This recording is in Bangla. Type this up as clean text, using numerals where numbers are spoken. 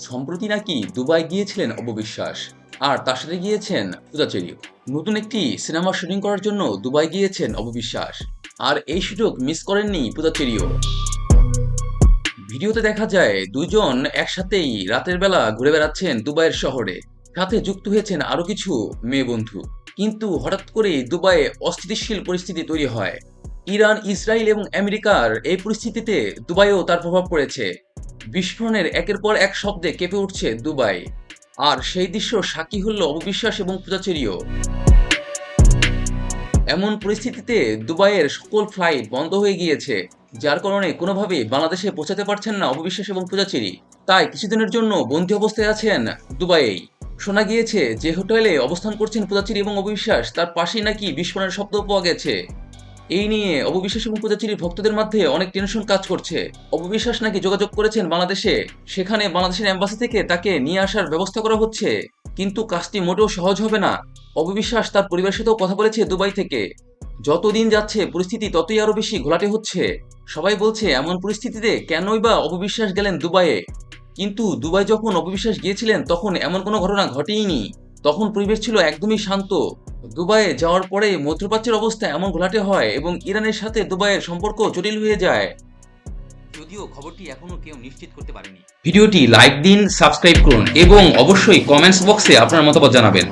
সম্প্রতি নাকি দুবাই গিয়েছিলেন অপবিশ্বাস, আর তার সাথে গিয়েছেন পূজাচেরিও। নতুন একটি সিনেমা শুটিং করার জন্য দুবাই গিয়েছেন অপবিশ্বাস, আর এই সুযোগ মিস করেননি পূজাচেরিও। ভিডিওতে দেখা যায় দুইজন একসাথেই রাতের বেলা ঘুরে বেড়াচ্ছেন দুবাইয়ের শহরে, সাথে যুক্ত হয়েছেন আরো কিছু মেয়ে বন্ধু। কিন্তু হঠাৎ করেই দুবাইয়ে অস্থিতিশীল পরিস্থিতি তৈরি হয়। ইরান, ইসরায়েল এবং আমেরিকার এই পরিস্থিতিতে দুবাইও তার প্রভাব পড়েছে। বিস্ফোরণের একের পর এক শব্দে কেঁপে উঠছে দুবাই, আর সেই দৃশ্য সাক্ষী হল অপবিশ্বাস এবং পূজাচেরিও। এমন পরিস্থিতিতে দুবাইয়ের সকল ফ্লাইট বন্ধ হয়ে গিয়েছে, যার কারণে কোনোভাবেই বাংলাদেশে পৌঁছাতে পারছেন না অপবিশ্বাস এবং পূজাচেরি। তাই কিছুদিনের জন্য বন্দী অবস্থায় আছেন দুবাইয়েই। শোনা গিয়েছে যে হোটেলে অবস্থান করছেন পূজাচেরি এবং অপবিশ্বাস, তার পাশেই নাকি বিস্ফোরণের শব্দ পাওয়া গেছে। এই নিয়ে অপবিশ্বাস এবং পূজাচেরির ভক্তদের মধ্যে অনেক টেনশন কাজ করছে। অপবিশ্বাস নাকি যোগাযোগ করেছেন বাংলাদেশে, সেখানে বাংলাদেশের এম্বাসি থেকে তাকে নিয়ে আসার ব্যবস্থা করা হচ্ছে, কিন্তু কাজটি মোটেও সহজ হবে না। অপবিশ্বাস তার পরিবারের সাথেও কথা বলেছে দুবাই থেকে। যতদিন যাচ্ছে পরিস্থিতি ততই আরো বেশি ঘোলাটে হচ্ছে। সবাই বলছে এমন পরিস্থিতিতে কেনই বা অপবিশ্বাস গেলেন দুবাইয়ে। কিন্তু দুবাই যখন অপবিশ্বাস গিয়েছিলেন তখন এমন কোনো ঘটনা ঘটেইনি। তখন পরিবেশ ছিল একদমই শান্ত। দুবাইয়ে যাওয়ার পরে মধ্যপ্রাচ্যের অবস্থা এমন ঘোলাটে হয় এবং ইরানের সাথে দুবাইয়ের সম্পর্ক জটিল হয়ে যায়, যদিও খবরটি এখনো কেউ নিশ্চিত করতে পারেনি। ভিডিওটি লাইক দিন, সাবস্ক্রাইব করুন এবং অবশ্যই কমেন্টস বক্সে আপনার মতামত জানাবেন।